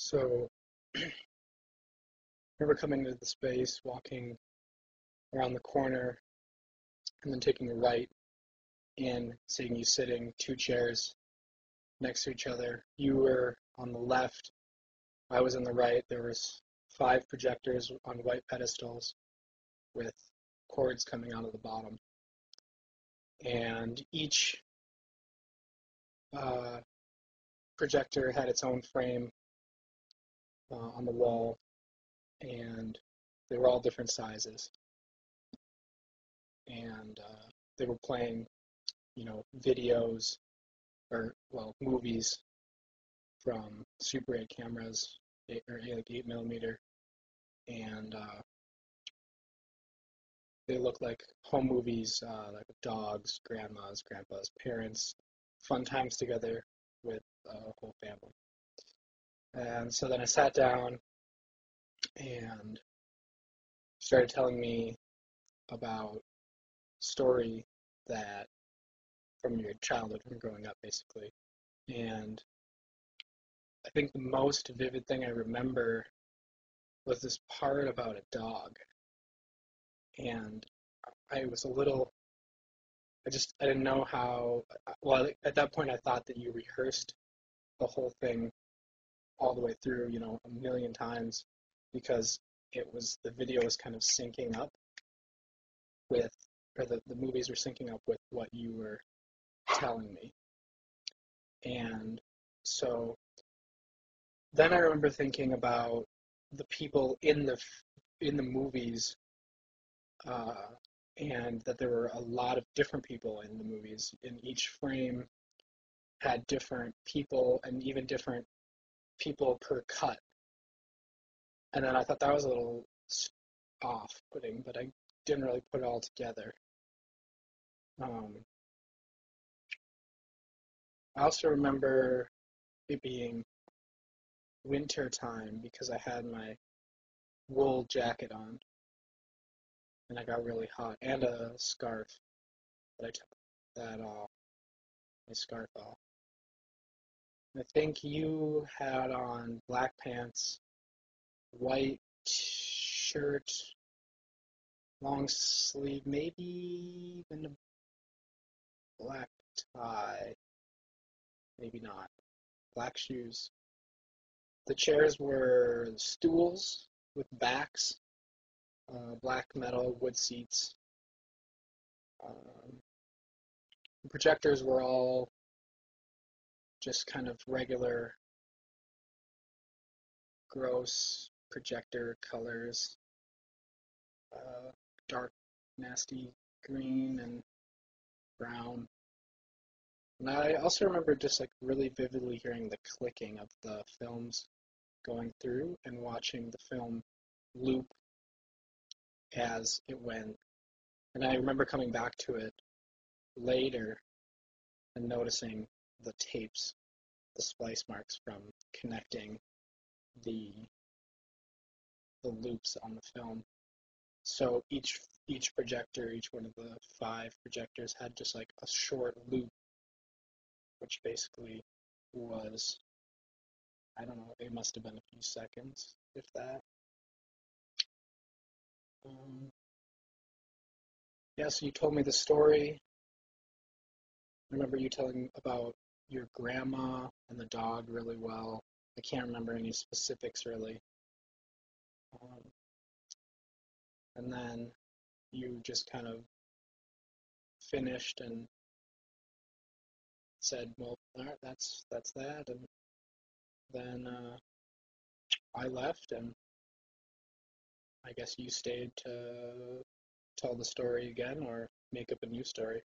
So I remember coming to the space, walking around the corner, and then taking a right and seeing you sitting two chairs next to each other. You were on the left, I was on the right. There was five projectors on white pedestals with cords coming out of the bottom. And each uh, projector had its own frame on the wall, and they were all different sizes. And they were playing, videos or movies from Super 8 cameras, like 8 millimeter, and they look like home movies, like dogs, grandmas, grandpas, parents, fun times together with the whole family. And so then I sat down and started telling me about story that from your childhood, from growing up, basically. And I think the most vivid thing I remember was this part about a dog. And I was a little, I didn't know how, well, at that point I thought that you rehearsed the whole thing all the way through, a million times because the video was kind of syncing up with, or the movies were syncing up with what you were telling me. And so then I remember thinking about the people in the movies, uh, and that there were a lot of different people in the movies. In each frame had different people and even different people per cut. And then I thought that was a little off-putting, but I didn't really put it all together. Um, I also remember it being winter time because I had my wool jacket on and I got really hot, and a scarf that I took that off, my scarf off. I think you had on black pants, white shirt, long sleeve, maybe even a black tie, maybe not. Black shoes. The chairs were stools with backs, black metal wood seats. Um, the projectors were all just kind of regular, gross projector colors, uh, dark, nasty green and brown. And I also remember just like really vividly hearing the clicking of the films going through and watching the film loop as it went. And I remember coming back to it later and noticing the tapes, the splice marks from connecting the the loops on the film. So each projector, each one of the five projectors had just like a short loop, which basically was, I don't know, it must have been a few seconds, if that. Um, yeah, so you told me the story. I remember you telling about your grandma and the dog really well. I can't remember any specifics really. Um, and then you just kind of finished and said, "Well, all right, that's that." And then I left, and I guess you stayed to tell the story again or make up a new story.